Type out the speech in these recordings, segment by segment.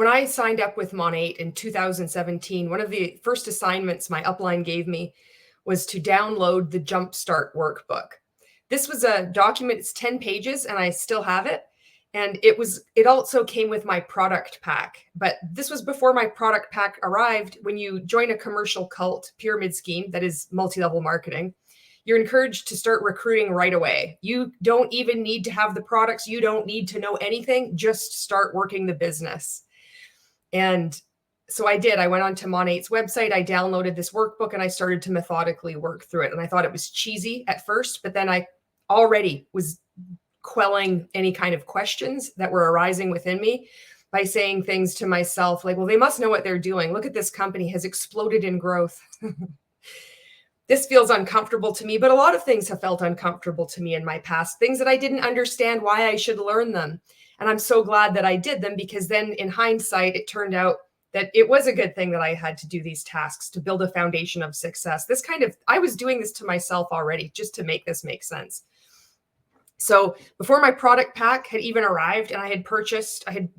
When I signed up with MONAT in 2017, one of the first assignments my upline gave me was to download the JumpStart workbook. This was a document, it's 10 pages, and I still have it. And it also came with my product pack. But this was before my product pack arrived. When you join a commercial cult pyramid scheme that is multi-level marketing, you're encouraged to start recruiting right away. You don't even need to have the products. You don't need to know anything. Just start working the business. And so I did. I went onto MONAT's website, I downloaded this workbook, and I started to methodically work through it. And I thought it was cheesy at first, but then I already was quelling any kind of questions that were arising within me by saying things to myself like, well, they must know what they're doing. Look at this company has exploded in growth. This feels uncomfortable to me, but a lot of things have felt uncomfortable to me in my past, things that I didn't understand why I should learn them. And I'm so glad that I did them, because then in hindsight, it turned out that it was a good thing that I had to do these tasks to build a foundation of success. I was doing this to myself already just to make this make sense. So before my product pack had even arrived and I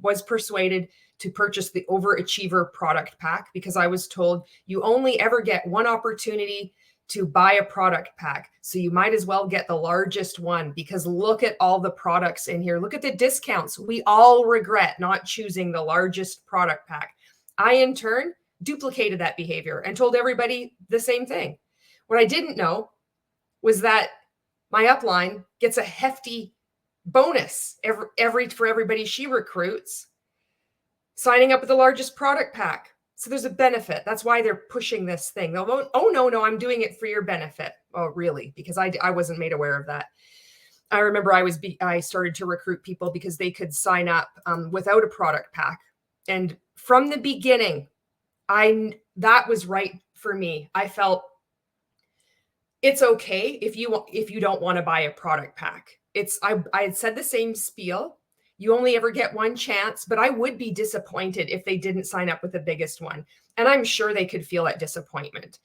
was persuaded to purchase the overachiever product pack, because I was told you only ever get one opportunity to buy a product pack. So you might as well get the largest one, because look at all the products in here. Look at the discounts. We all regret not choosing the largest product pack. I, in turn, duplicated that behavior and told everybody the same thing. What I didn't know was that my upline gets a hefty bonus for everybody she recruits signing up with the largest product pack. So there's a benefit. That's why they're pushing this thing. They'll go, oh, no, I'm doing it for your benefit. Oh, really? Because I wasn't made aware of that. I remember I started to recruit people because they could sign up without a product pack. And from the beginning, that was right for me. I felt it's okay if you don't want to buy a product pack. I had said the same spiel. You only ever get one chance, but I would be disappointed if they didn't sign up with the biggest one. And I'm sure they could feel that disappointment.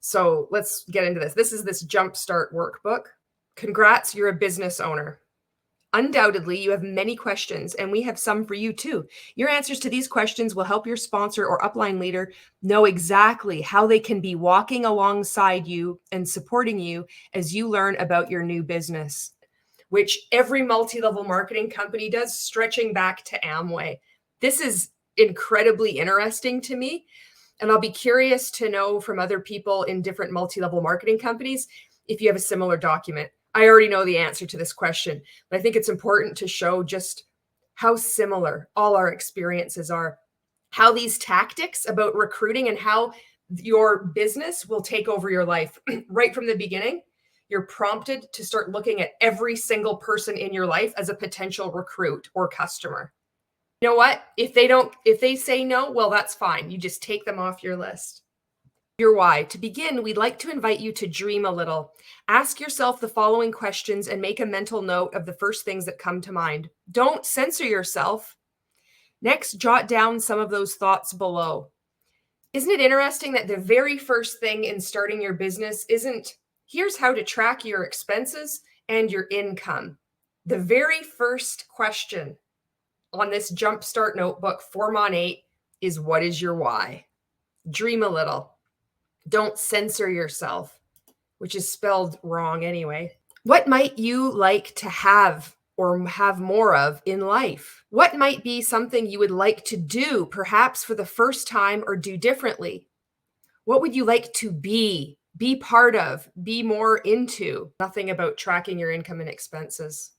So let's get into this. This is this JumpStart workbook. Congrats, you're a business owner. Undoubtedly, you have many questions, and we have some for you too. Your answers to these questions will help your sponsor or upline leader know exactly how they can be walking alongside you and supporting you as you learn about your new business, which every multi-level marketing company does, stretching back to Amway. This is incredibly interesting to me, and I'll be curious to know from other people in different multi-level marketing companies if you have a similar document. I already know the answer to this question, but I think it's important to show just how similar all our experiences are, how these tactics about recruiting and how your business will take over your life right from the beginning. You're prompted to start looking at every single person in your life as a potential recruit or customer. You know what? If they say no, well, that's fine. You just take them off your list. Your why. To begin, we'd like to invite you to dream a little. Ask yourself the following questions and make a mental note of the first things that come to mind. Don't censor yourself. Next, jot down some of those thoughts below. Isn't it interesting that the very first thing in starting your business isn't, here's how to track your expenses and your income. The very first question on this JumpStart notebook for MONAT is, what is your why? Dream a little. Don't censor yourself, which is spelled wrong anyway. What might you like to have or have more of in life? What might be something you would like to do, perhaps for the first time, or do differently? What would you like to be part of, be more into? Nothing about tracking your income and expenses.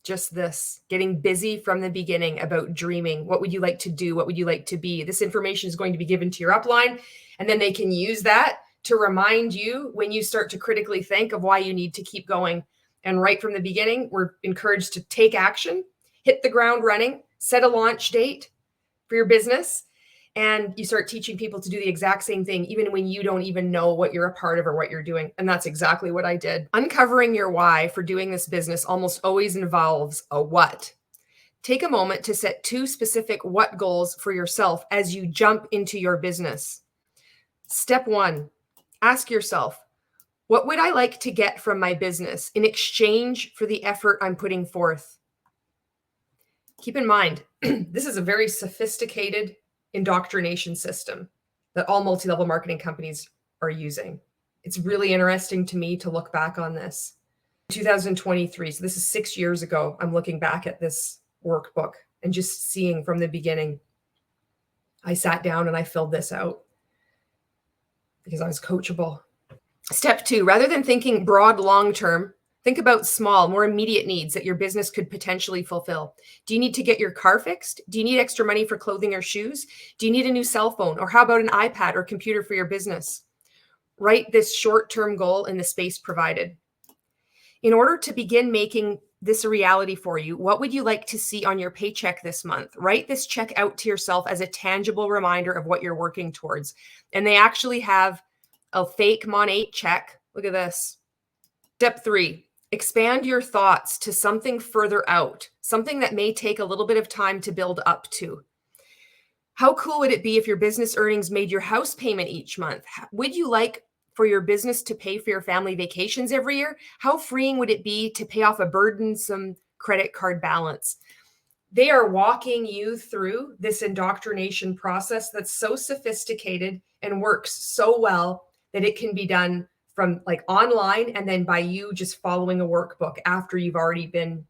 Just this, getting busy from the beginning about dreaming. What would you like to do? What would you like to be? This information is going to be given to your upline, and then they can use that to remind you when you start to critically think of why you need to keep going. And right from the beginning, we're encouraged to take action, hit the ground running, set a launch date for your business, and you start teaching people to do the exact same thing, even when you don't even know what you're a part of or what you're doing. And that's exactly what I did. Uncovering your why for doing this business almost always involves a what. Take a moment to set 2 specific what goals for yourself as you jump into your business. Step 1, ask yourself, what would I like to get from my business in exchange for the effort I'm putting forth? Keep in mind, this is a very sophisticated indoctrination system that all multi-level marketing companies are using. It's really interesting to me to look back on this. 2023, so this is 6 years ago, I'm looking back at this workbook and just seeing from the beginning. I sat down and I filled this out because I was coachable. Step 2, rather than thinking broad long-term, think about small, more immediate needs that your business could potentially fulfill. Do you need to get your car fixed? Do you need extra money for clothing or shoes? Do you need a new cell phone? Or how about an iPad or computer for your business? Write this short-term goal in the space provided. In order to begin making this a reality for you, what would you like to see on your paycheck this month? Write this check out to yourself as a tangible reminder of what you're working towards. And they actually have a fake MONAT check. Look at this. Step 3, expand your thoughts to something further out, something that may take a little bit of time to build up to. How cool would it be if your business earnings made your house payment each month? Would you like for your business to pay for your family vacations every year? How freeing would it be to pay off a burdensome credit card balance? They are walking you through this indoctrination process that's so sophisticated and works so well that it can be done from like online and then by you just following a workbook after you've already been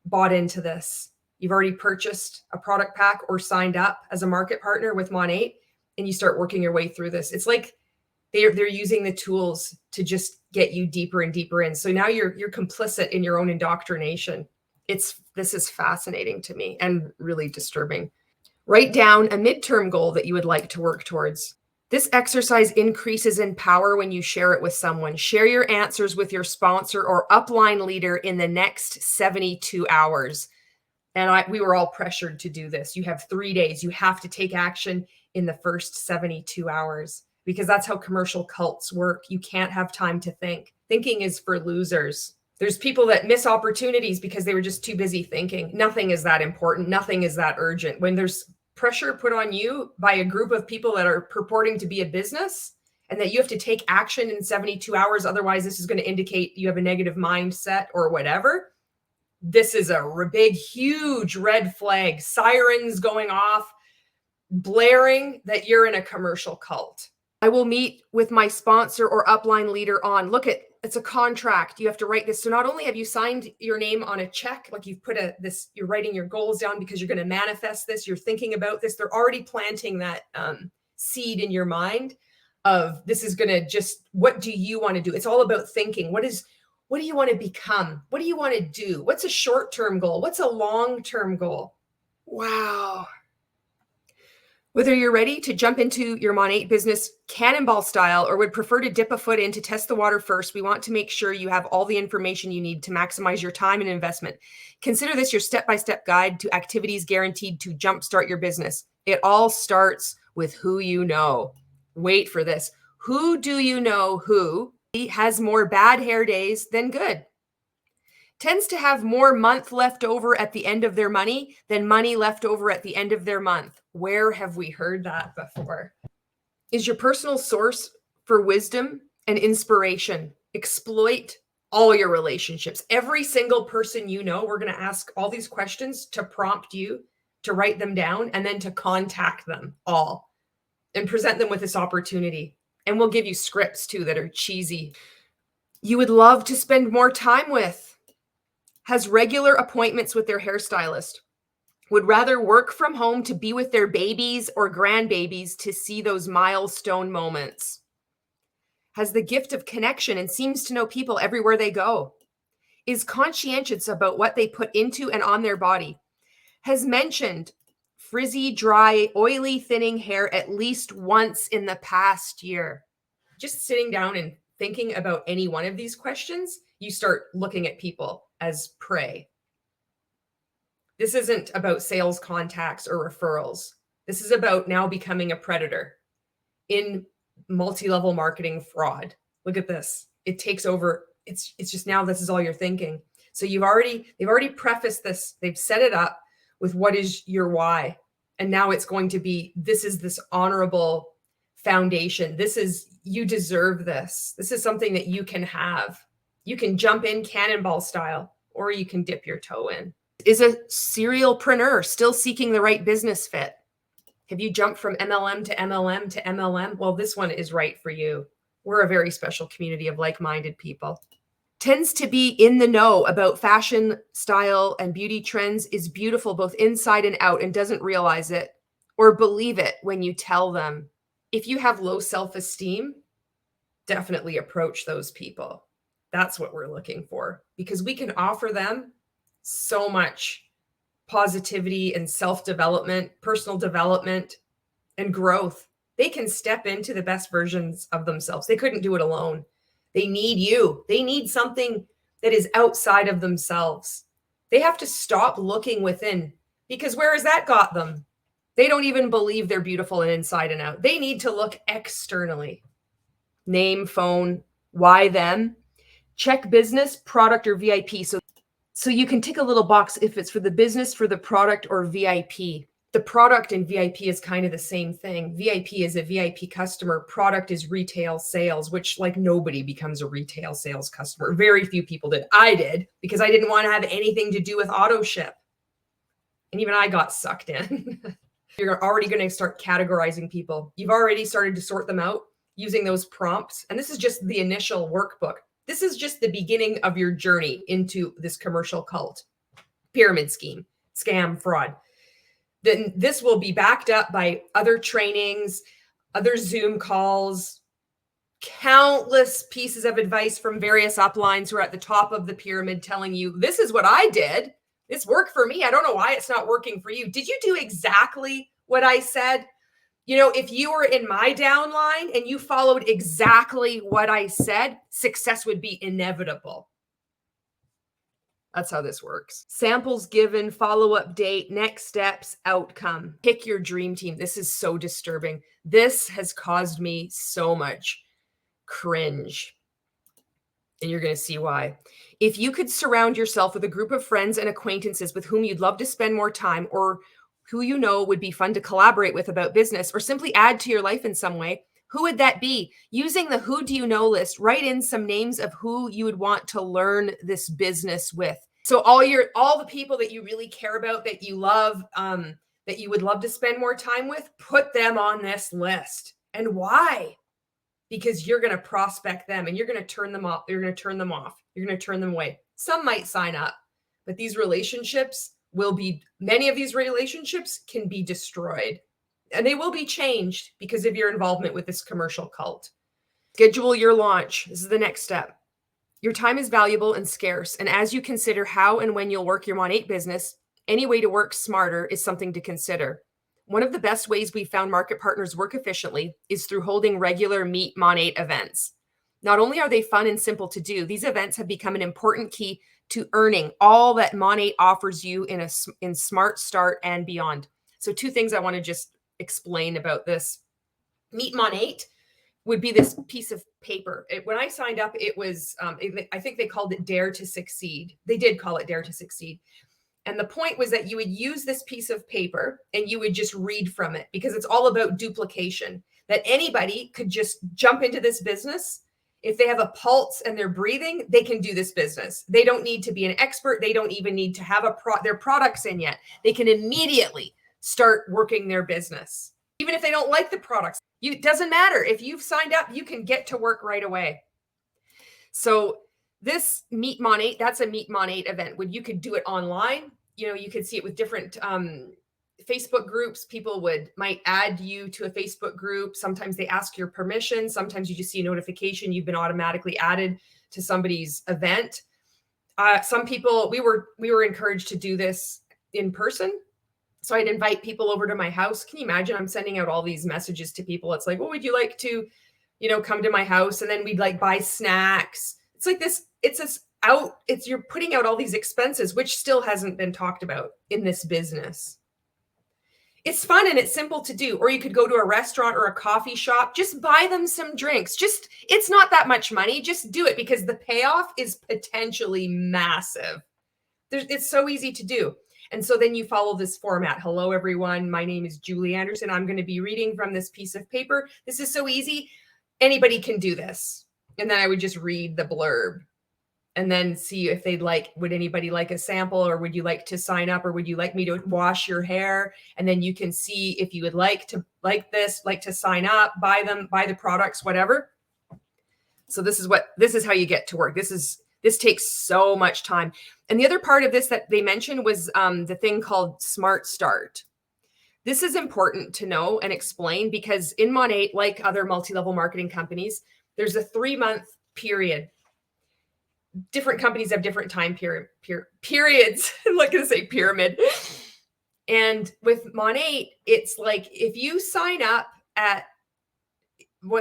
bought into this. You've already purchased a product pack or signed up as a market partner with MONAT, and you start working your way through this. It's like they're using the tools to just get you deeper and deeper in. So now you're complicit in your own indoctrination. This is fascinating to me and really disturbing. Write down a midterm goal that you would like to work towards. This exercise increases in power when you share it with someone. Share your answers with your sponsor or upline leader in the next 72 hours. And we were all pressured to do this. You have 3 days. You have to take action in the first 72 hours because that's how commercial cults work. You can't have time to think. Thinking is for losers. There's people that miss opportunities because they were just too busy thinking. Nothing is that important. Nothing is that urgent. When there's pressure put on you by a group of people that are purporting to be a business and that you have to take action in 72 hours, otherwise this is going to indicate you have a negative mindset or whatever. This is a big, huge red flag, sirens going off, blaring that you're in a commercial cult. I will meet with my sponsor or upline leader on, look at, it's a contract. You have to write this. So not only have you signed your name on a check, like you've put you're writing your goals down because you're going to manifest this. You're thinking about this. They're already planting that seed in your mind of this is going to just, what do you want to do? It's all about thinking. What do you want to become? What do you want to do? What's a short-term goal? What's a long-term goal? Wow. Whether you're ready to jump into your MONAT business cannonball style or would prefer to dip a foot in to test the water first, we want to make sure you have all the information you need to maximize your time and investment. Consider this your step-by-step guide to activities guaranteed to jumpstart your business. It all starts with who you know. Wait for this. Who do you know who has more bad hair days than good? Tends to have more month left over at the end of their money than money left over at the end of their month. Where have we heard that before? Is your personal source for wisdom and inspiration. Exploit all your relationships. Every single person you know, we're going to ask all these questions to prompt you to write them down and then to contact them all and present them with this opportunity. And we'll give you scripts too that are cheesy. You would love to spend more time with. Has regular appointments with their hairstylist, would rather work from home to be with their babies or grandbabies to see those milestone moments. Has the gift of connection and seems to know people everywhere they go. Is conscientious about what they put into and on their body. Has mentioned frizzy, dry, oily, thinning hair at least once in the past year. Just sitting down and thinking about any one of these questions, you start looking at people as prey. This isn't about sales contacts or referrals. This is about now becoming a predator in multi-level marketing fraud. Look at this. It takes over. It's just now this is all you're thinking. So they've already prefaced this. They've set it up with what is your why. And now it's going to be, this is this honorable foundation. You deserve this. This is something that you can have. You can jump in cannonball style, or you can dip your toe in. Is a serialpreneur still seeking the right business fit? Have you jumped from MLM to MLM to MLM? Well, this one is right for you. We're a very special community of like-minded people. Tends to be in the know about fashion, style, and beauty trends, is beautiful both inside and out, and doesn't realize it or believe it when you tell them. If you have low self-esteem, definitely approach those people. That's what we're looking for, because we can offer them so much positivity and self-development, personal development, and growth. They can step into the best versions of themselves. They couldn't do it alone. They need you. They need something that is outside of themselves. They have to stop looking within, because where has that got them? They don't even believe they're beautiful and inside and out. They need to look externally. Name, phone, why them? Check business, product, or VIP. So you can tick a little box if it's for the business, for the product, or VIP. The product and VIP is kind of the same thing. VIP is a VIP customer. Product is retail sales, which like nobody becomes a retail sales customer. Very few people did. I did, because I didn't want to have anything to do with auto ship. And even I got sucked in. You're already going to start categorizing people. You've already started to sort them out using those prompts. And this is just the initial workbook. This is just the beginning of your journey into this commercial cult, pyramid scheme, scam, fraud. Then this will be backed up by other trainings, other Zoom calls, countless pieces of advice from various uplines who are at the top of the pyramid telling you, this is what I did. This worked for me. I don't know why it's not working for you. Did you do exactly what I said? You know, if you were in my downline and you followed exactly what I said, success would be inevitable. That's how this works. Samples given, follow-up date, next steps, outcome. Pick your dream team. This is so disturbing. This has caused me so much cringe. And you're going to see why. If you could surround yourself with a group of friends and acquaintances with whom you'd love to spend more time, or who you know would be fun to collaborate with about business, or simply add to your life in some way, who would that be? Using the who do you know list, write in some names of who you would want to learn this business with. So all the people that you really care about, that you love, that you would love to spend more time with, put them on this list. And why? Because you're going to prospect them and you're going to turn them off. You're going to turn them off. You're going to turn them away. Some might sign up, but these relationships many of these relationships can be destroyed, and they will be changed because of your involvement with this commercial cult. Schedule your launch. This is the next step. Your time is valuable and scarce. And as you consider how and when you'll work your MONAT business, any way to work smarter is something to consider. One of the best ways we've found market partners work efficiently is through holding regular Meet MONAT events. Not only are they fun and simple to do, these events have become an important key to earning all that MONAT offers you in Smart Start and beyond. So 2 things I want to just explain about this. Meet MONAT would be this piece of paper. When I signed up, it was, I think they called it Dare to Succeed. They did call it Dare to Succeed. And the point was that you would use this piece of paper and you would just read from it, because it's all about duplication, that anybody could just jump into this business. If they have a pulse and they're breathing, they can do this business. They don't need to be an expert. They don't even need to have their products in yet. They can immediately start working their business. Even if they don't like the products, it doesn't matter. If you've signed up, you can get to work right away. So this Meet MONAT, that's a Meet MONAT event when you could do it online. You know, you could see it with different Facebook groups. People might add you to a Facebook group. Sometimes they ask your permission. Sometimes you just see a notification you've been automatically added to somebody's event. Some people, we were encouraged to do this in person. So I'd invite people over to my house. Can you imagine? I'm sending out all these messages to people. It's like, well, would you like to, come to my house? And then we'd buy snacks. It's like this, you're putting out all these expenses, which still hasn't been talked about in this business. It's fun and it's simple to do. Or you could go to a restaurant or a coffee shop, just buy them some drinks. It's not that much money. Just do it, because the payoff is potentially massive. It's so easy to do. And so then you follow this format. Hello, everyone. My name is Julie Anderson. I'm going to be reading from this piece of paper. This is so easy. Anybody can do this. And then I would just read the blurb. and then see if they'd like, would anybody like a sample, or would you like to sign up, or would you like me to wash your hair? And then you can see if you would like to sign up, buy the products, whatever. So this is how you get to work. This takes so much time. And the other part of this that they mentioned was the thing called Smart Start. This is important to know and explain because in MONAT, like other multi-level marketing companies, there's a 3-month period. Different companies have different time periods. I'm not going to say pyramid. And with MONAT, it's like if you sign up at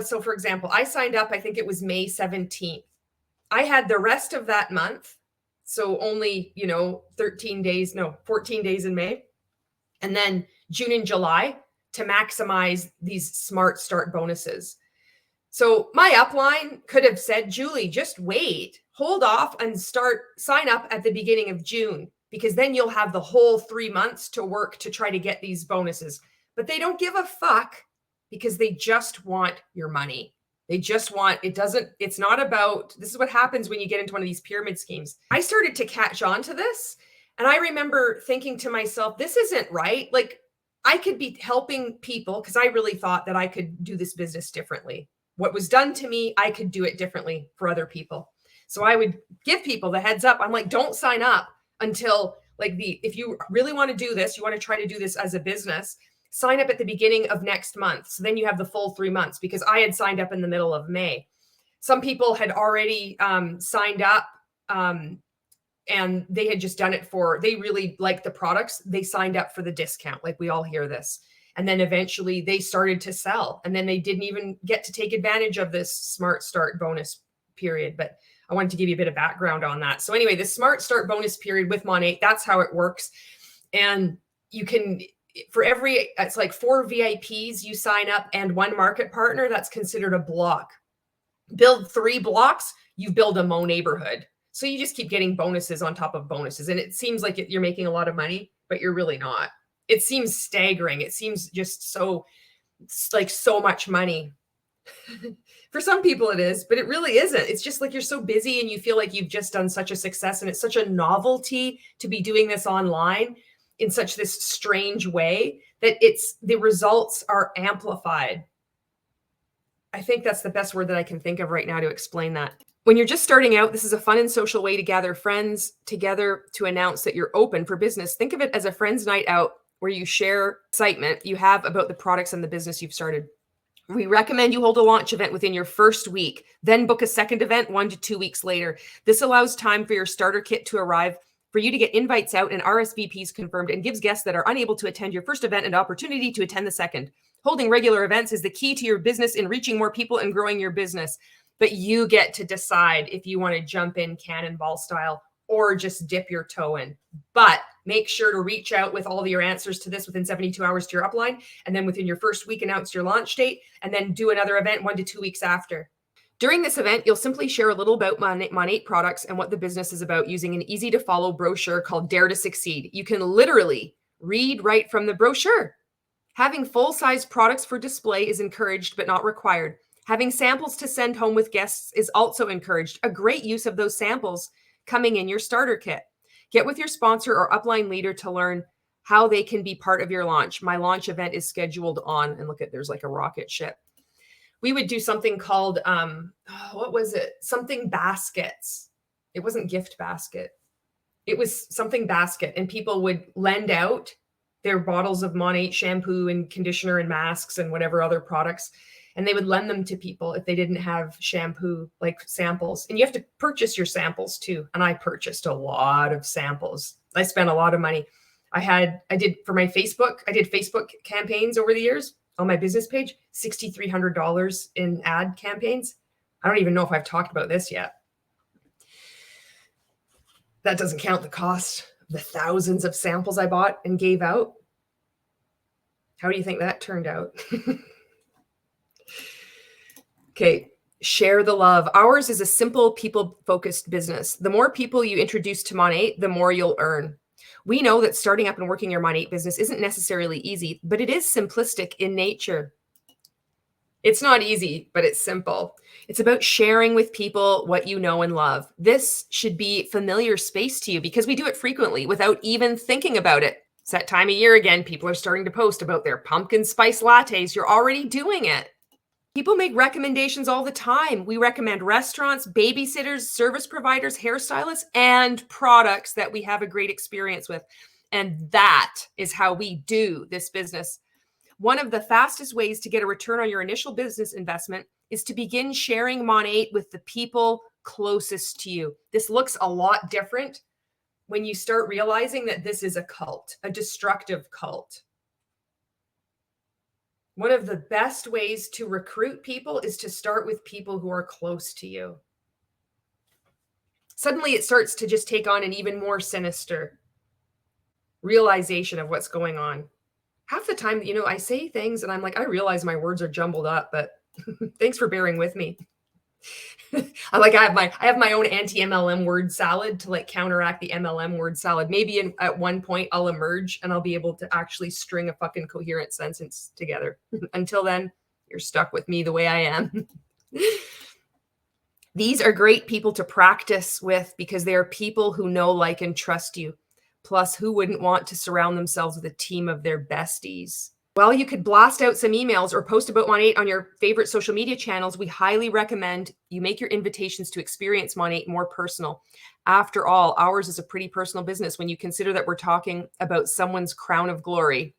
so for example, I signed up, I think it was May 17th. I had the rest of that month. So only, 14 days in May. And then June and July to maximize these Smart Start bonuses. So my upline could have said, Julie, just wait, hold off and sign up at the beginning of June, because then you'll have the whole 3 months to work to try to get these bonuses. But they don't give a fuck because they just want your money. It's not about, this is what happens when you get into one of these pyramid schemes. I started to catch on to this. And I remember thinking to myself, this isn't right. Like I could be helping people because I really thought that I could do this business differently. What was done to me, I could do it differently for other people. So I would give people the heads up. I'm like, don't sign up until if you really want to do this, you want to try to do this as a business, sign up at the beginning of next month. So then you have the full 3 months, because I had signed up in the middle of May. Some people had already signed up and they had just done it they really liked the products. They signed up for the discount. Like we all hear this. And then eventually they started to sell, and then they didn't even get to take advantage of this Smart Start bonus period. But I wanted to give you a bit of background on that. So anyway, the Smart Start bonus period with MONAT, that's how it works. And you can, it's like 4 VIPs you sign up and 1 market partner, that's considered a block. Build 3 blocks, you build a Mo neighborhood. So you just keep getting bonuses on top of bonuses. And it seems like you're making a lot of money, but you're really not. It seems staggering. It seems just so much money. For some people it is, but it really isn't. It's just like you're so busy and you feel like you've just done such a success, and it's such a novelty to be doing this online in such this strange way that the results are amplified. I think that's the best word that I can think of right now to explain that. When you're just starting out, this is a fun and social way to gather friends together to announce that you're open for business. Think of it as a friends' night out where you share excitement you have about the products and the business you've started. We recommend you hold a launch event within your first week, then book a second event 1 to 2 weeks later. This allows time for your starter kit to arrive, for you to get invites out and RSVPs confirmed, and gives guests that are unable to attend your first event an opportunity to attend the second. Holding regular events is the key to your business in reaching more people and growing your business. But you get to decide if you want to jump in cannonball style or just dip your toe in. But make sure to reach out with all of your answers to this within 72 hours to your upline. And then within your first week, announce your launch date, and then do another event 1 to 2 weeks after. During this event, you'll simply share a little about MONAT products and what the business is about using an easy to follow brochure called Dare to Succeed. You can literally read right from the brochure. Having full-size products for display is encouraged but not required. Having samples to send home with guests is also encouraged. A great use of those samples coming in your starter kit. Get with your sponsor or upline leader to learn how they can be part of your launch. My launch event is scheduled on, and look at, there's like a rocket ship. We would do something called, what was it? Something baskets. It wasn't gift basket. It was something basket, and people would lend out their bottles of MONAT shampoo and conditioner and masks and whatever other products. And they would lend them to people if they didn't have shampoo, like samples. And you have to purchase your samples too. And I purchased a lot of samples. I spent a lot of money. I did for my Facebook, I did Facebook campaigns over the years on my business page, $6,300 in ad campaigns. I don't even know if I've talked about this yet. That doesn't count the cost of the thousands of samples I bought and gave out. How do you think that turned out? Okay, share the love. Ours is a simple, people-focused business. The more people you introduce to MONAT, the more you'll earn. We know that starting up and working your MONAT business isn't necessarily easy, but it is simplistic in nature. It's not easy, but it's simple. It's about sharing with people what you know and love. This should be familiar space to you because we do it frequently without even thinking about it. It's that time of year again. People are starting to post about their pumpkin spice lattes. You're already doing it. People make recommendations all the time. We recommend restaurants, babysitters, service providers, hairstylists, and products that we have a great experience with. And that is how we do this business. One of the fastest ways to get a return on your initial business investment is to begin sharing MONAT with the people closest to you. This looks a lot different when you start realizing that this is a cult, a destructive cult. One of the best ways to recruit people is to start with people who are close to you. Suddenly it starts to just take on an even more sinister realization of what's going on. Half the time, I say things and I'm like, I realize my words are jumbled up, but thanks for bearing with me. I have my own anti-MLM word salad to counteract the MLM word salad. Maybe at one point I'll emerge and I'll be able to actually string a fucking coherent sentence together. Until then, you're stuck with me the way I am. These are great people to practice with because they are people who know, like, and trust you. Plus, who wouldn't want to surround themselves with a team of their besties? Well, you could blast out some emails or post about MONAT on your favorite social media channels. We highly recommend you make your invitations to experience MONAT more personal. After all, ours is a pretty personal business when you consider that we're talking about someone's crown of glory.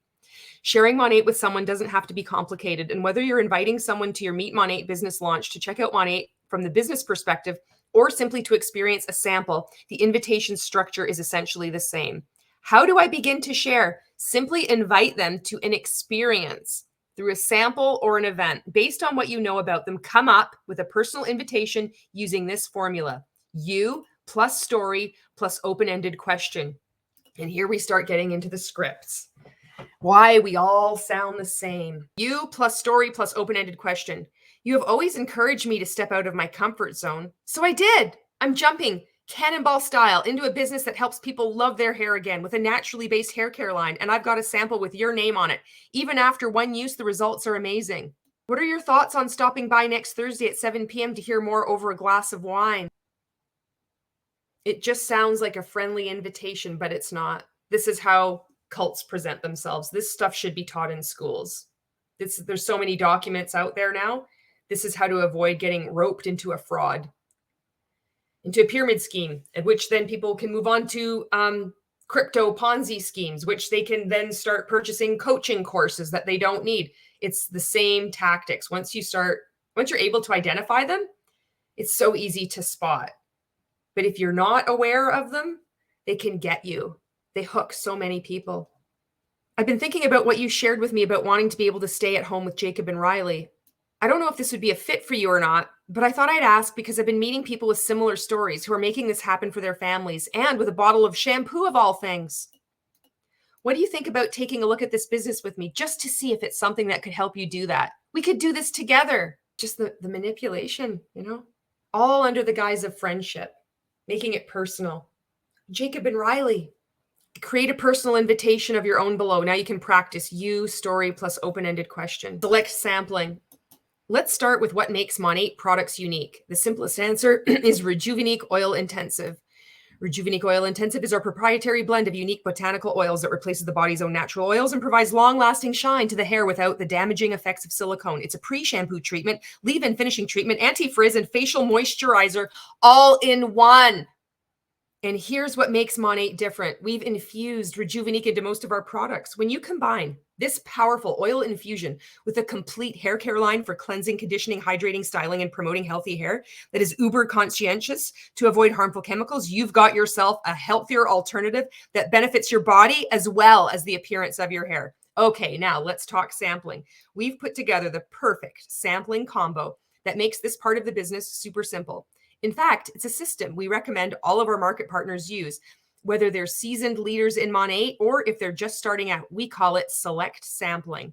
Sharing MONAT with someone doesn't have to be complicated. And whether you're inviting someone to your Meet MONAT business launch to check out MONAT from the business perspective or simply to experience a sample, the invitation structure is essentially the same. How do I begin to share? Simply invite them to an experience through a sample or an event. Based on what you know about them, come up with a personal invitation using this formula: you plus story plus open-ended question. And here we start getting into the scripts. Why we all sound the same. You plus story plus open-ended question. You have always encouraged me to step out of my comfort zone. So I did. I'm jumping cannonball style into a business that helps people love their hair again with a naturally based hair care line. And I've got a sample with your name on it. Even after one use, the results are amazing. What are your thoughts on stopping by next Thursday at 7 p.m. to hear more over a glass of wine? It just sounds like a friendly invitation, but it's not. This is how cults present themselves. This stuff should be taught in schools. There's so many documents out there now. This is how to avoid getting roped into a fraud, into a pyramid scheme, at which then people can move on to crypto Ponzi schemes, which they can then start purchasing coaching courses that they don't need. It's the same tactics. Once you're able to identify them, it's so easy to spot. But if you're not aware of them, they can get you. They hook so many people. I've been thinking about what you shared with me about wanting to be able to stay at home with Jacob and Riley. I don't know if this would be a fit for you or not, but I thought I'd ask because I've been meeting people with similar stories who are making this happen for their families and with a bottle of shampoo of all things. What do you think about taking a look at this business with me just to see if it's something that could help you do that? We could do this together. Just the manipulation, all under the guise of friendship, making it personal. Jacob and Riley. Create a personal invitation of your own below. Now you can practice you, story plus open-ended question. Select sampling. Let's start with what makes MONAT products unique. The simplest answer is Rejuvenique Oil Intensive. Rejuvenique Oil Intensive is our proprietary blend of unique botanical oils that replaces the body's own natural oils and provides long-lasting shine to the hair without the damaging effects of silicone. It's a pre-shampoo treatment, leave-in finishing treatment, anti-frizz, and facial moisturizer all in one. And here's what makes MONAT different. We've infused Rejuvenique into most of our products. When you combine this powerful oil infusion with a complete hair care line for cleansing, conditioning, hydrating, styling, and promoting healthy hair that is uber conscientious to avoid harmful chemicals, you've got yourself a healthier alternative that benefits your body as well as the appearance of your hair. Okay, now let's talk sampling. We've put together the perfect sampling combo that makes this part of the business super simple. In fact, it's a system we recommend all of our market partners use, whether they're seasoned leaders in MONAT or if they're just starting out. We call it select sampling.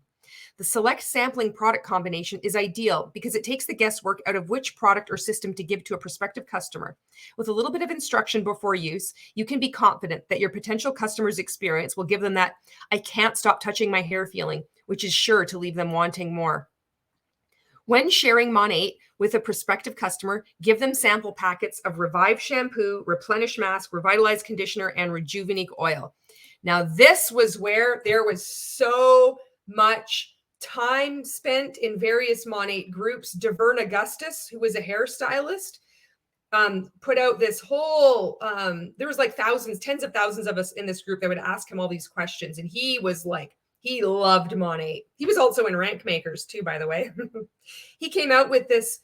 The select sampling product combination is ideal because it takes the guesswork out of which product or system to give to a prospective customer. With a little bit of instruction before use, you can be confident that your potential customer's experience will give them that "I can't stop touching my hair" feeling, which is sure to leave them wanting more. When sharing MONAT with a prospective customer, give them sample packets of Revive shampoo, Replenish mask, Revitalize conditioner, and Rejuvenate oil. Now, this was where there was so much time spent in various MONAT groups. Devern Augustus, who was a hairstylist, put out this whole, there was like thousands, tens of thousands of us in this group that would ask him all these questions. And he was like, he loved MONAT. He was also in Rank Makers too, by the way. He came out with this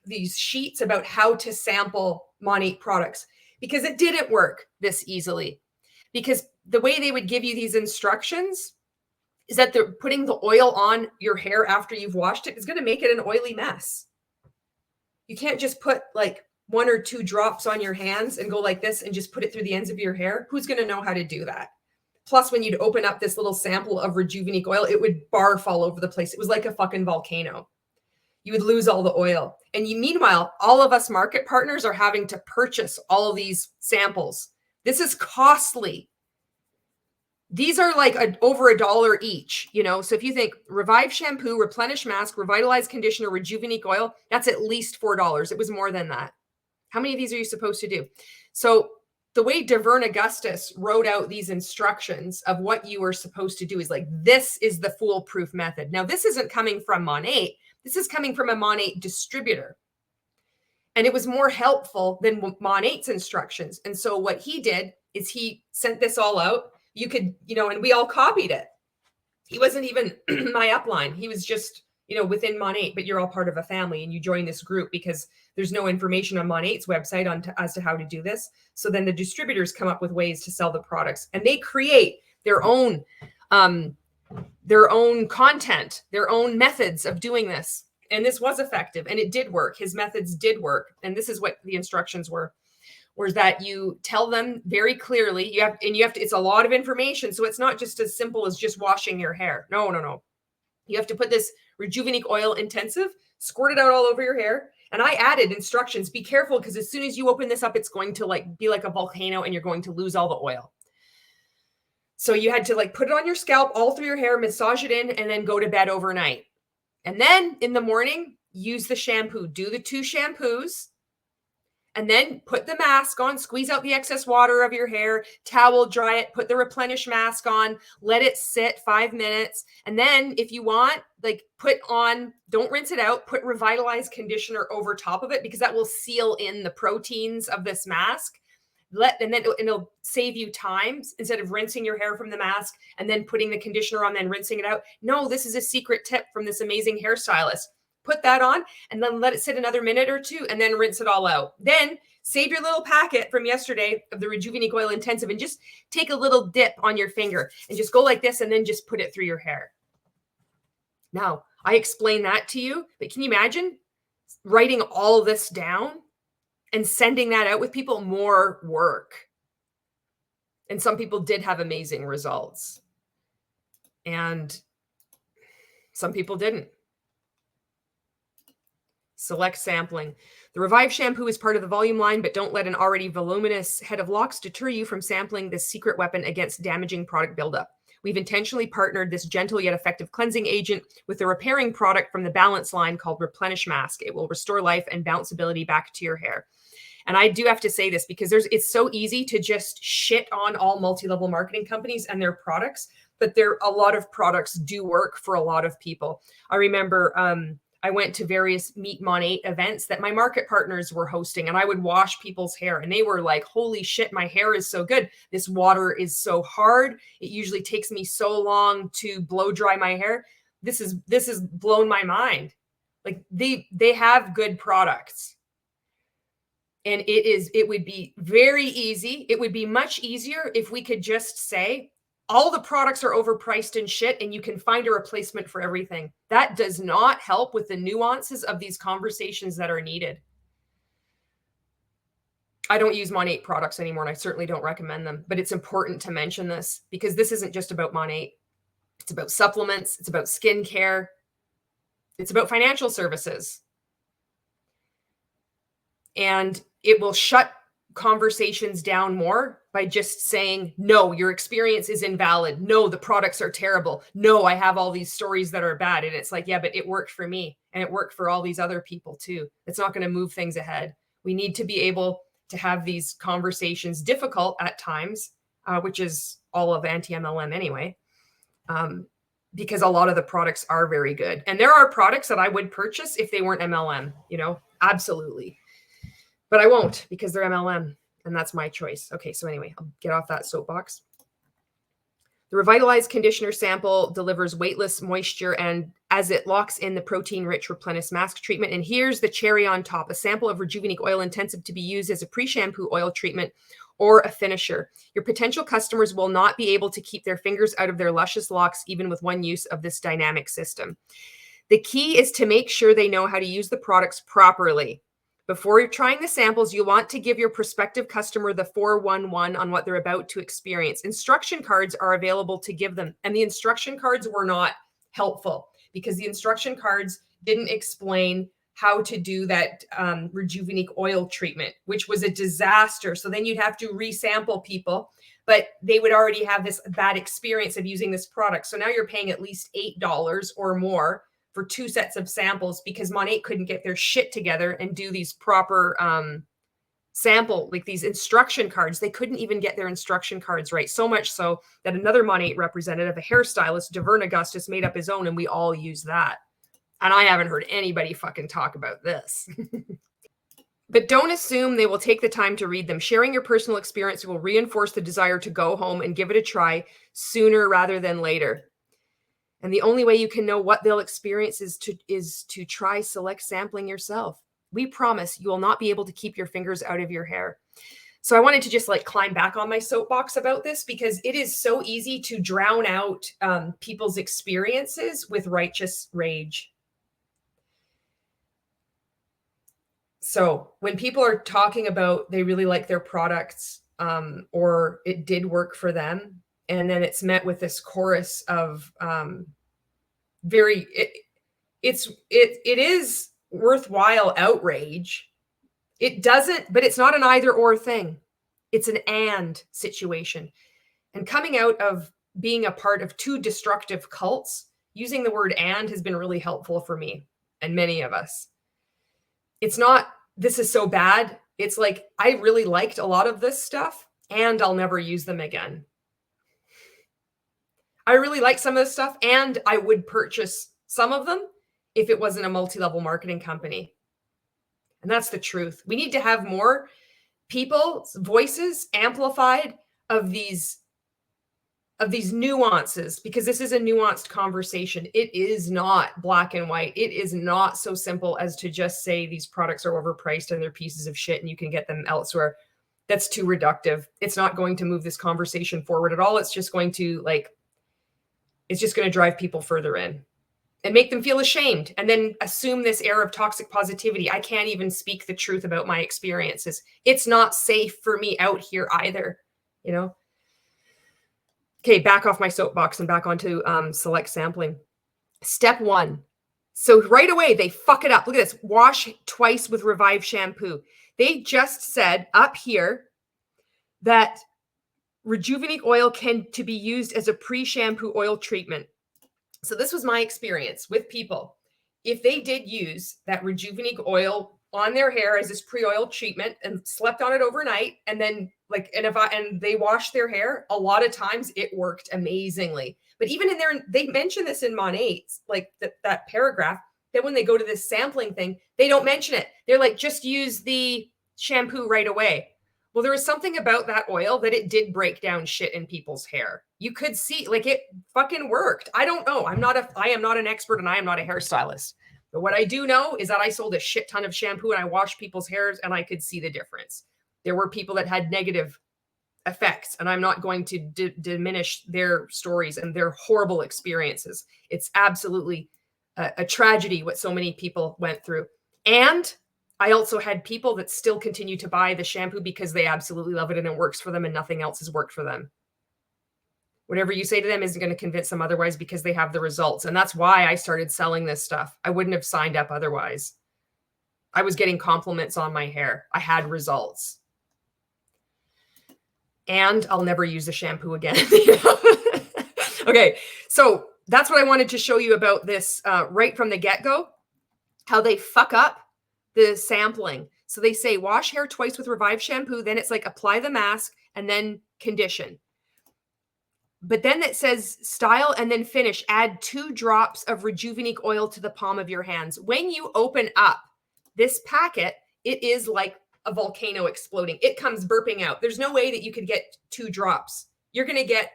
these sheets about how to sample MONAT products, because it didn't work this easily. Because the way they would give you these instructions is that they're putting the oil on your hair after you've washed it is going to make it an oily mess. You can't just put like 1 or 2 drops on your hands and go like this and just put it through the ends of your hair. Who's going to know how to do that? Plus, when you'd open up this little sample of Rejuvenate oil, it would barf all over the place. It was like a fucking volcano. You would lose all the oil. And meanwhile, all of us market partners are having to purchase all of these samples. This is costly. These are like over $1 each, you know? So if you think Revive shampoo, Replenish mask, Revitalize conditioner, Rejuvenate oil, that's at least $4. It was more than that. How many of these are you supposed to do? So the way Devern Augustus wrote out these instructions of what you were supposed to do is like, this is the foolproof method. Now, this isn't coming from MONAT. This is coming from a MONAT distributor. And it was more helpful than MONAT's instructions. And so what he did is he sent this all out. You could, you know, and we all copied it. He wasn't even my upline. He was just, you know, within MONAT, but you're all part of a family and you join this group because there's no information on MONAT's website as to how to do this. So then the distributors come up with ways to sell the products, and they create their own content, their own methods of doing this. And this was effective and it did work. His methods did work. And this is what the instructions were that you tell them very clearly, you have to, it's a lot of information. So it's not just as simple as just washing your hair. No. You have to put this Rejuvenate oil intensive, squirt it out all over your hair. And I added instructions. Be careful, because as soon as you open this up, it's going to like be like a volcano and you're going to lose all the oil. So you had to like put it on your scalp, all through your hair, massage it in, and then go to bed overnight. And then in the morning, use the shampoo, do the 2 shampoos, and then put the mask on, squeeze out the excess water of your hair, towel dry it, put the Replenish mask on, let it sit 5 minutes. And then if you want, like put on, don't rinse it out, put Revitalize conditioner over top of it, because that will seal in the proteins of this mask. And then it'll save you time instead of rinsing your hair from the mask and then putting the conditioner on, then rinsing it out. No, this is a secret tip from this amazing hairstylist. Put that on and then let it sit another minute or 2 and then rinse it all out. Then save your little packet from yesterday of the Rejuvenate oil intensive and just take a little dip on your finger and just go like this and then just put it through your hair. Now, I explained that to you, but can you imagine writing all this down and sending that out with people? More work. And some people did have amazing results. And some people didn't. Select sampling. The Revive shampoo is part of the volume line, but don't let an already voluminous head of locks deter you from sampling this secret weapon against damaging product buildup. We've intentionally partnered this gentle yet effective cleansing agent with a repairing product from the Balance line called Replenish Mask. It will restore life and bounceability back to your hair. And I do have to say this because it's so easy to just shit on all multi-level marketing companies and their products, but a lot of products do work for a lot of people. I remember I went to various Meet MONAT events that my market partners were hosting, and I would wash people's hair and they were like, holy shit, my hair is so good. This water is so hard. It usually takes me so long to blow dry my hair. This has blown my mind. Like they have good products. And it would be very easy. It would be much easier if we could just say, all the products are overpriced and shit, and you can find a replacement for everything. That does not help with the nuances of these conversations that are needed. I don't use MONAT products anymore, and I certainly don't recommend them, but it's important to mention this because this isn't just about MONAT. It's about supplements. It's about skincare. It's about financial services. And it will shut conversations down more by just saying, no, your experience is invalid. No, the products are terrible. No, I have all these stories that are bad. And it's like, yeah, but it worked for me and it worked for all these other people too. It's not going to move things ahead. We need to be able to have these conversations, difficult at times, which is all of anti-MLM anyway, because a lot of the products are very good. And there are products that I would purchase if they weren't MLM, absolutely. But I won't because they're MLM. And that's my choice. Okay, so anyway, I'll get off that soapbox. The revitalized conditioner sample delivers weightless moisture and as it locks in the protein-rich Replenish mask treatment. And here's the cherry on top, a sample of Rejuvenique oil intensive to be used as a pre-shampoo oil treatment or a finisher. Your potential customers will not be able to keep their fingers out of their luscious locks even with one use of this dynamic system. The key is to make sure they know how to use the products properly. Before you're trying the samples, you want to give your prospective customer the 411 on what they're about to experience. Instruction cards are available to give them. And the instruction cards were not helpful because the instruction cards didn't explain how to do that Rejuvenique oil treatment, which was a disaster. So then you'd have to resample people, but they would already have this bad experience of using this product. So now you're paying at least $8 or more for 2 sets of samples because MONAT couldn't get their shit together and do these proper sample, like these instruction cards. They couldn't even get their instruction cards right. So much so that another MONAT representative, a hairstylist, Devern Augustus, made up his own and we all use that. And I haven't heard anybody fucking talk about this. But don't assume they will take the time to read them. Sharing your personal experience will reinforce the desire to go home and give it a try sooner rather than later. And the only way you can know what they'll experience is to try select sampling yourself. We promise you will not be able to keep your fingers out of your hair. So I wanted to just climb back on my soapbox about this because it is so easy to drown out people's experiences with righteous rage. So when people are talking about they really like their products or it did work for them, and then it's met with this chorus of it is worthwhile outrage. It doesn't, but it's not an either or thing. It's an and situation. And coming out of being a part of 2 destructive cults, using the word and has been really helpful for me and many of us. It's not, this is so bad. It's like, I really liked a lot of this stuff and I'll never use them again. I really like some of this stuff and I would purchase some of them if it wasn't a multi-level marketing company. And that's the truth. We need to have more people's voices amplified of these nuances because this is a nuanced conversation. It is not black and white. It is not so simple as to just say these products are overpriced and they're pieces of shit and you can get them elsewhere. That's too reductive. It's not going to move this conversation forward at all. It's just going to it's just going to drive people further in and make them feel ashamed and then assume this air of toxic positivity. I can't even speak the truth about my experiences. It's not safe for me out here either, Okay, back off my soapbox and back onto select sampling. Step 1. So right away, they fuck it up. Look at this. Wash twice with Revive shampoo. They just said up here that Rejuvenique oil can to be used as a pre-shampoo oil treatment. So this was my experience with people. If they did use that Rejuvenique oil on their hair as this pre-oil treatment and slept on it overnight, and then and they washed their hair, a lot of times it worked amazingly. But even in there, they mention this in MONAT, that paragraph, that when they go to this sampling thing, they don't mention it. They're like, just use the shampoo right away. Well, there was something about that oil that it did break down shit in people's hair. You could see, it fucking worked. I don't know. I am not an expert and I am not a hairstylist. But what I do know is that I sold a shit ton of shampoo and I washed people's hairs and I could see the difference. There were people that had negative effects and I'm not going to diminish their stories and their horrible experiences. It's absolutely a tragedy what so many people went through. And I also had people that still continue to buy the shampoo because they absolutely love it and it works for them and nothing else has worked for them. Whatever you say to them isn't going to convince them otherwise because they have the results. And that's why I started selling this stuff. I wouldn't have signed up otherwise. I was getting compliments on my hair. I had results. and I'll never use the shampoo again. Okay, so that's what I wanted to show you about this right from the get-go, how they fuck up the sampling. So they say wash hair twice with Revive shampoo, then it's like apply the mask and then condition. But then it says style and then finish, add 2 drops of Rejuvenate oil to the palm of your hands. When you open up this packet, it is like a volcano exploding. It comes burping out. There's no way that you could get 2 drops. You're going to get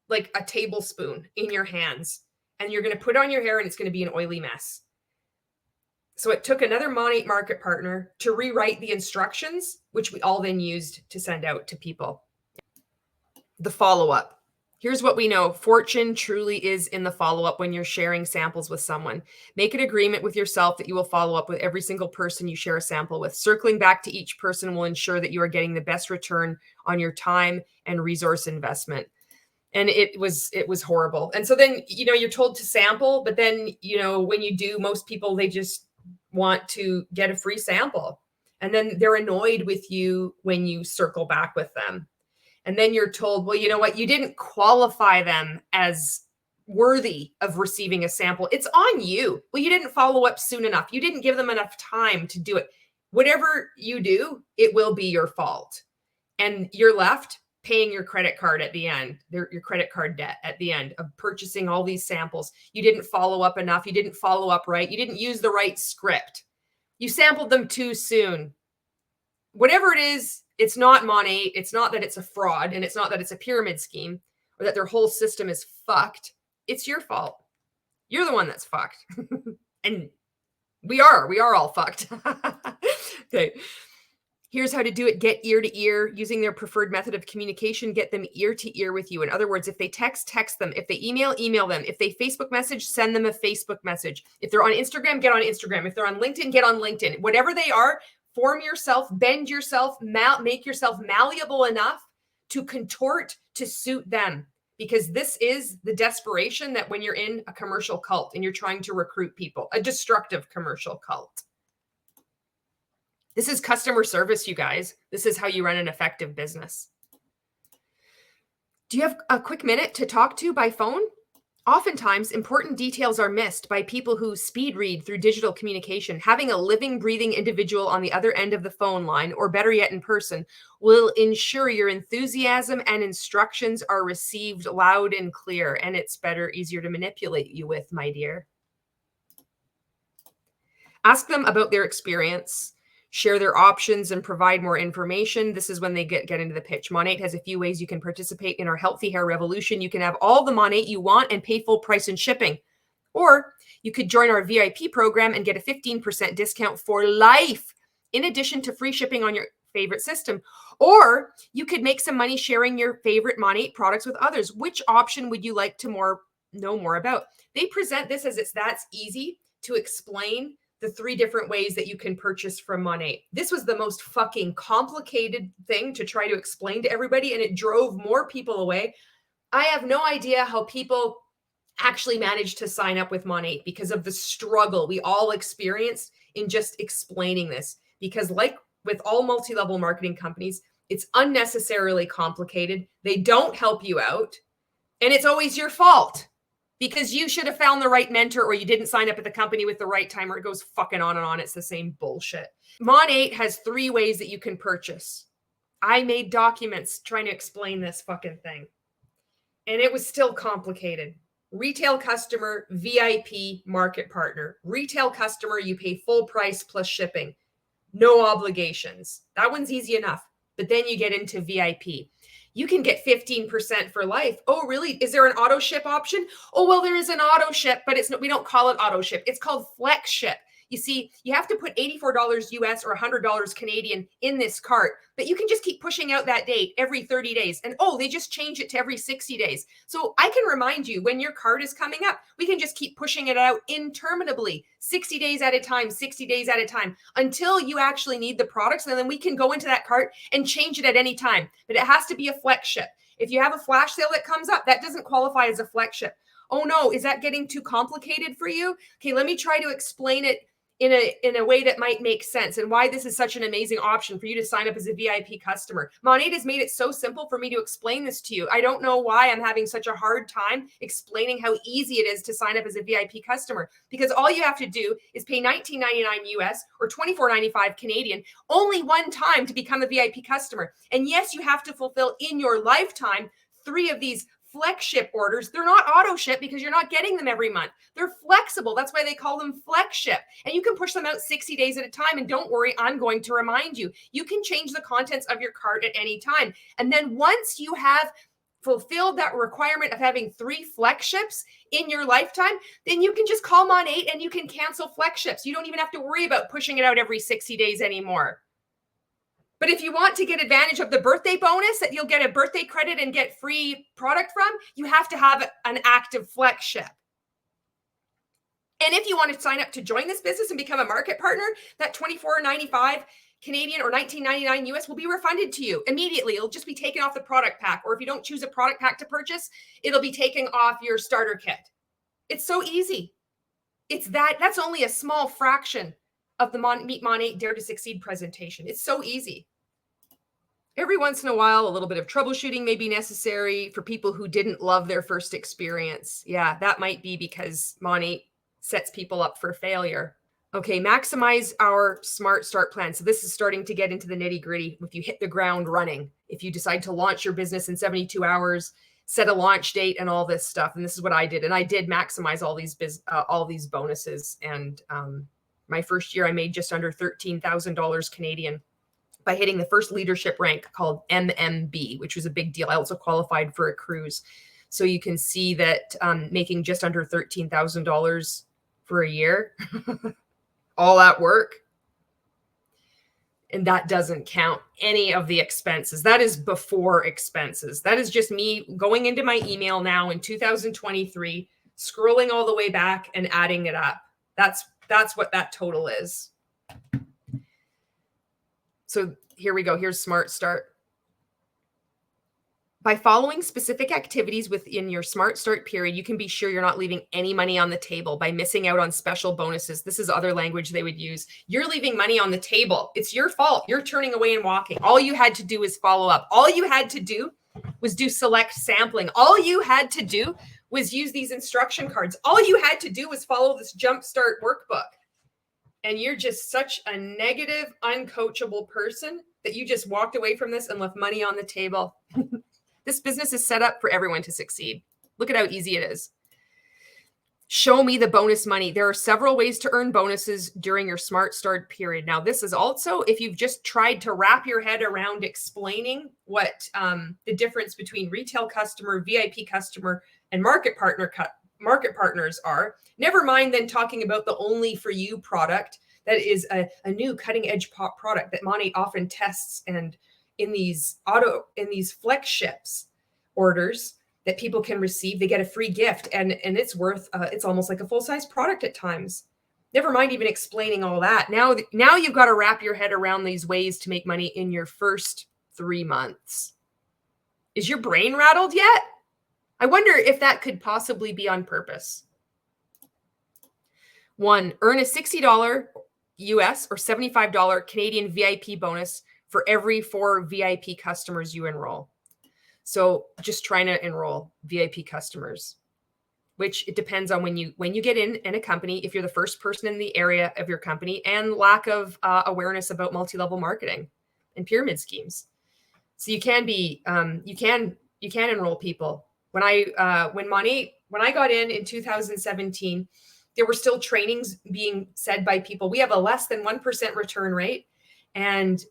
like a tablespoon in your hands, and you're going to put on your hair and it's going to be an oily mess. So it took another MONAT market partner to rewrite the instructions, which we all then used to send out to people. The follow-up. Here's what we know. Fortune truly is in the follow-up when you're sharing samples with someone. Make an agreement with yourself that you will follow up with every single person you share a sample with. Circling back to each person will ensure that you are getting the best return on your time and resource investment. And it was horrible. And so then, you're told to sample, but then, when you do, most people, they just want to get a free sample. And then they're annoyed with you when you circle back with them. And then you're told, well, you know what? You didn't qualify them as worthy of receiving a sample. It's on you. Well, you didn't follow up soon enough. You didn't give them enough time to do it. Whatever you do, it will be your fault. And you're left paying your credit card at the end, your credit card debt at the end of purchasing all these samples. You didn't follow up enough. You didn't follow up right. You didn't use the right script. You sampled them too soon. Whatever it is, it's not MONAT. It's not that it's a fraud, and it's not that it's a pyramid scheme or that their whole system is fucked. It's your fault. You're the one that's fucked. And we are all fucked. Okay. Here's how to do it. Get ear to ear using their preferred method of communication. Get them ear to ear with you. In other words, if they text them. If they email them. If they Facebook message, send them a Facebook message. If they're on Instagram, get on Instagram. If they're on LinkedIn, get on LinkedIn. Whatever they are, form yourself, bend yourself, make yourself malleable enough to contort to suit them. Because this is the desperation that when you're in a commercial cult and you're trying to recruit people, a destructive commercial cult. This is customer service, you guys. This is how you run an effective business. Do you have a quick minute to talk to by phone? Oftentimes, important details are missed by people who speed read through digital communication. Having a living, breathing individual on the other end of the phone line, or better yet in person, will ensure your enthusiasm and instructions are received loud and clear, and it's better, easier to manipulate you with, my dear. Ask them about their experience. Share their options and provide more information. This is when they get into the pitch. MONAT has a few ways you can participate in our healthy hair revolution. You can have all the MONAT you want and pay full price in shipping. Or you could join our VIP program and get a 15% discount for life, in addition to free shipping on your favorite system. Or you could make some money sharing your favorite MONAT products with others. Which option would you like to know more about? They present this as that's easy to explain the 3 different ways that you can purchase from MONAT. This was the most fucking complicated thing to try to explain to everybody, and it drove more people away. I have no idea how people actually managed to sign up with MONAT because of the struggle we all experienced in just explaining this. Because like with all multi-level marketing companies, it's unnecessarily complicated. They don't help you out, and it's always your fault. Because you should have found the right mentor, or you didn't sign up at the company with the right time, or it goes fucking on and on. It's the same bullshit. MONAT has 3 ways that you can purchase. I made documents trying to explain this fucking thing, and it was still complicated. Retail customer, VIP, market partner. Retail customer, you pay full price plus shipping. No obligations. That one's easy enough. But then you get into VIP. You can get 15% for life. Oh, really? Is there an auto ship option? Oh, well, there is an auto ship, but we don't call it auto ship. It's called flex ship. You see, you have to put $84 US or $100 Canadian in this cart, but you can just keep pushing out that date every 30 days. And they just change it to every 60 days. So I can remind you when your cart is coming up, we can just keep pushing it out interminably, 60 days at a time, 60 days at a time, until you actually need the products. And then we can go into that cart and change it at any time, but it has to be a flex ship. If you have a flash sale that comes up, that doesn't qualify as a flex ship. Oh no, is that getting too complicated for you? Okay, let me try to explain it in a way that might make sense, and why this is such an amazing option for you to sign up as a VIP customer. MONAT has made it so simple for me to explain this to you. I don't know why I'm having such a hard time explaining how easy it is to sign up as a VIP customer, because all you have to do is pay $19.99 US or $24.95 Canadian only one time to become a VIP customer. And yes, you have to fulfill in your lifetime 3 of these flex ship orders. They're not auto ship because you're not getting them every month. They're flexible. That's why they call them flex ship. And you can push them out 60 days at a time. And don't worry, I'm going to remind you. You can change the contents of your cart at any time. And then once you have fulfilled that requirement of having 3 flex ships in your lifetime, then you can just call MONAT and you can cancel flex ships. You don't even have to worry about pushing it out every 60 days anymore. But if you want to get advantage of the birthday bonus that you'll get a birthday credit and get free product from, you have to have an active flex ship. And if you want to sign up to join this business and become a market partner, that $24.95 Canadian or $19.99 US will be refunded to you immediately. It'll just be taken off the product pack. Or if you don't choose a product pack to purchase, it'll be taken off your starter kit. It's so easy. That's only a small fraction of the Meet MONAT Dare to Succeed presentation. It's so easy. Every once in a while, a little bit of troubleshooting may be necessary for people who didn't love their first experience. Yeah, that might be because MONAT sets people up for failure. Okay, maximize our Smart Start plan. So this is starting to get into the nitty gritty. If you hit the ground running, if you decide to launch your business in 72 hours, set a launch date and all this stuff. And this is what I did. And I did maximize all these bonuses. And my first year, I made just under $13,000 Canadian by hitting the first leadership rank called MMB, which was a big deal. I also qualified for a cruise. So you can see that making just under $13,000 for a year, all that work. And that doesn't count any of the expenses. That is before expenses. That is just me going into my email now in 2023, scrolling all the way back and adding it up. That's what that total is. So here we go. Here's Smart Start. By following specific activities within your Smart Start period, you can be sure you're not leaving any money on the table by missing out on special bonuses. This is other language they would use. You're leaving money on the table. It's your fault. You're turning away and walking. All you had to do is follow up. All you had to do was do select sampling. All you had to do was use these instruction cards. All you had to do was follow this JumpStart workbook. And you're just such a negative, uncoachable person that you just walked away from this and left money on the table. This business is set up for everyone to succeed. Look at how easy it is. Show me the bonus money. There are several ways to earn bonuses during your Smart Start period. Now, this is also if you've just tried to wrap your head around explaining what the difference between retail customer, VIP customer, and market partners are. Never mind then talking about the Only For You product that is a new cutting edge product that MONAT often tests and in these flex ships orders that people can receive, they get a free gift and it's worth it's almost like a full-size product at times. Never mind even explaining all that. Now you've got to wrap your head around these ways to make money in your first 3 months. Is your brain rattled yet? I wonder if that could possibly be on purpose. 1, earn a $60 US or $75 Canadian VIP bonus for every 4 VIP customers you enroll. So just trying to enroll VIP customers, which it depends on when you get in a company, if you're the first person in the area of your company, and lack of awareness about multi-level marketing and pyramid schemes. So you can be you can enroll people. When I got in 2017, there were still trainings being said by people. We have a less than 1% return rate, and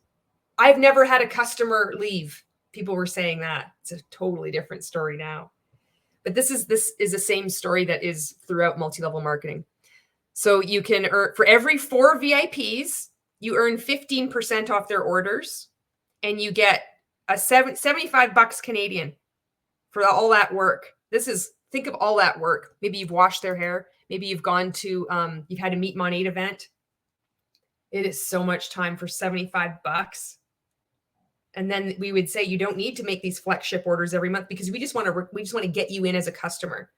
I've never had a customer leave. People were saying that. It's a totally different story now. But this is the same story that is throughout multi-level marketing. So you can earn, for every 4 VIPs, you earn 15% off their orders, and you get a $75 Canadian for all that work. Think of all that work. Maybe you've washed their hair. Maybe you've gone to, you've had a Meet MONAT event. It is so much time for $75. And then we would say you don't need to make these flex ship orders every month because we just want to get you in as a customer.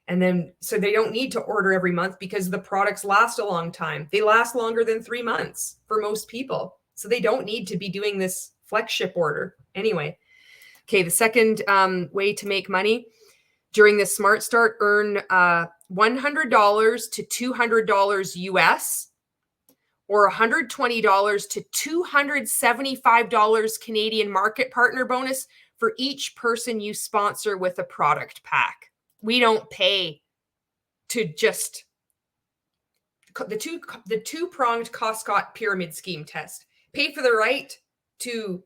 And then, so they don't need to order every month because the products last a long time. They last longer than 3 months for most people. So they don't need to be doing this flex ship order anyway. Okay, the second way to make money during the Smart Start, earn $100 to $200 US or $120 to $275 Canadian market partner bonus for each person you sponsor with a product pack. We don't pay to just the two-pronged cost-cut pyramid scheme test. Pay for the right to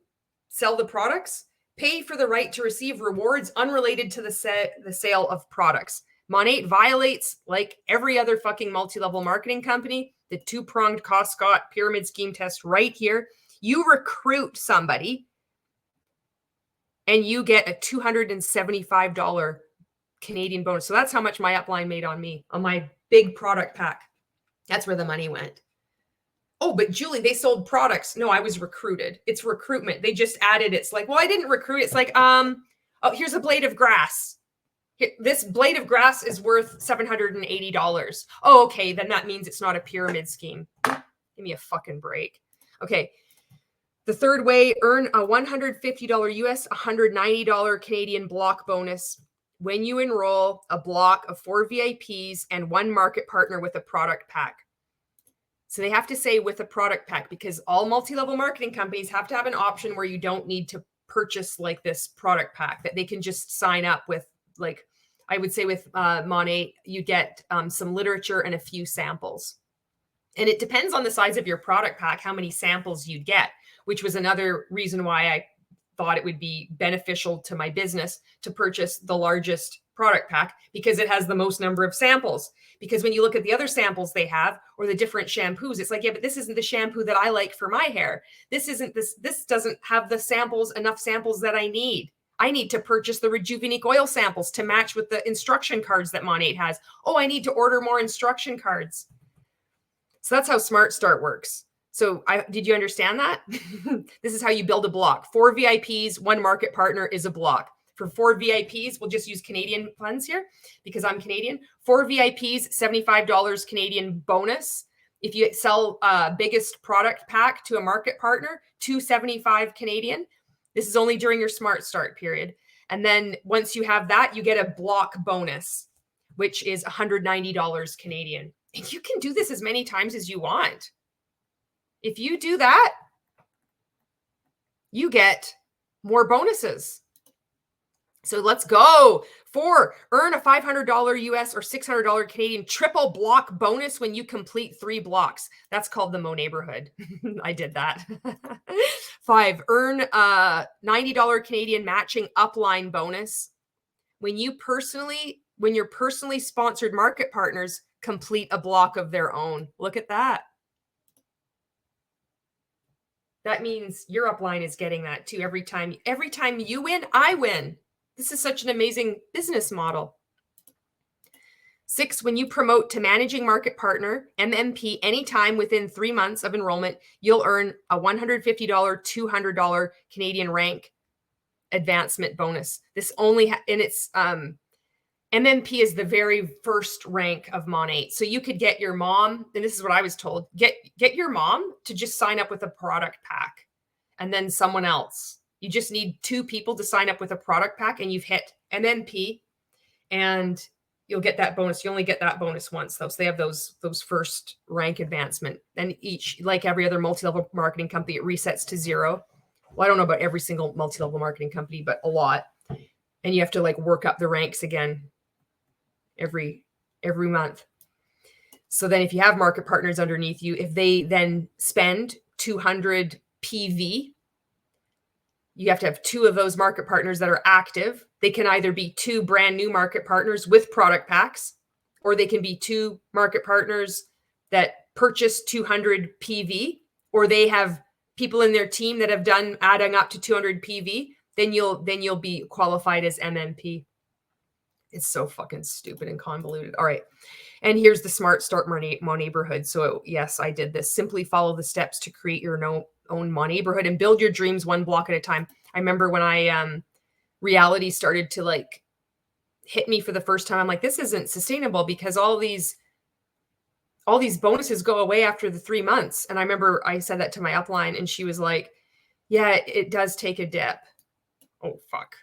sell the products, pay for the right to receive rewards unrelated to the sale of products. MONAT violates, like every other fucking multi-level marketing company, the two-pronged cost-cut pyramid scheme test right here. You recruit somebody and you get a $275 Canadian bonus. So that's how much my upline made on me, on my big product pack. That's where the money went. Oh, but Julie, they sold products. No, I was recruited. It's recruitment. They just added, it's like, well, I didn't recruit. It's like, oh, here's a blade of grass. This blade of grass is worth $780. Oh, okay. Then that means it's not a pyramid scheme. Give me a fucking break. Okay. The third way, earn a $150 US, $190 Canadian block bonus when you enroll a block of 4 VIPs and 1 market partner with a product pack. So they have to say with a product pack, because all multi-level marketing companies have to have an option where you don't need to purchase like this product pack, that they can just sign up with. Like I would say with MONAT, you get some literature and a few samples. And it depends on the size of your product pack, how many samples you'd get, which was another reason why I thought it would be beneficial to my business to purchase the largest product pack, because it has the most number of samples. Because when you look at the other samples they have, or the different shampoos, it's like, yeah, but this isn't the shampoo that I like for my hair. This doesn't have the samples, enough samples that I need. I need to purchase the Rejuvenique oil samples to match with the instruction cards that MONAT has. Oh, I need to order more instruction cards. So that's how Smart Start works. So did you understand that? This is how you build a block. 4 VIPs, 1 market partner is a block. For 4 VIPs, we'll just use Canadian funds here because I'm Canadian. 4 VIPs, $75 Canadian bonus. If you sell biggest product pack to a market partner, $275 Canadian. This is only during your Smart Start period. And then once you have that, you get a block bonus, which is $190 Canadian. And you can do this as many times as you want. If you do that, you get more bonuses. So let's go. 4, earn a $500 US or $600 Canadian triple block bonus when you complete 3 blocks. That's called the Mo neighborhood. I did that. 5, earn a $90 Canadian matching upline bonus when your personally sponsored market partners complete a block of their own. Look at that. That means your upline is getting that too. Every time you win, I win. This is such an amazing business model. 6, when you promote to managing market partner, MMP, anytime within 3 months of enrollment, you'll earn a $150, $200 Canadian rank advancement bonus. This only, and it's, MMP is the very first rank of MONAT. So you could get your mom, and this is what I was told, get your mom to just sign up with a product pack, and then someone else. You just need 2 people to sign up with a product pack, and you've hit MMP, and you'll get that bonus. You only get that bonus once, though. So they have those first rank advancement. And each, like every other multi-level marketing company, it resets to 0. Well, I don't know about every single multi-level marketing company, but a lot. And you have to like work up the ranks again every month. So then if you have market partners underneath you, if they then spend 200 PV, you have to have 2 of those market partners that are active. They can either be 2 brand new market partners with product packs, or they can be 2 market partners that purchase 200 PV, or they have people in their team that have done adding up to 200 PV. Then you'll be qualified as MMP. It's so fucking stupid and convoluted. All right. And here's the Smart Start Mo neighborhood. So yes, I did this. Simply follow the steps to create your own Mo neighborhood and build your dreams 1 block at a time. I remember when I reality started to like hit me for the first time. I'm like, this isn't sustainable because all these bonuses go away after the 3 months. And I remember I said that to my upline and she was like, yeah, it does take a dip. Oh, fuck.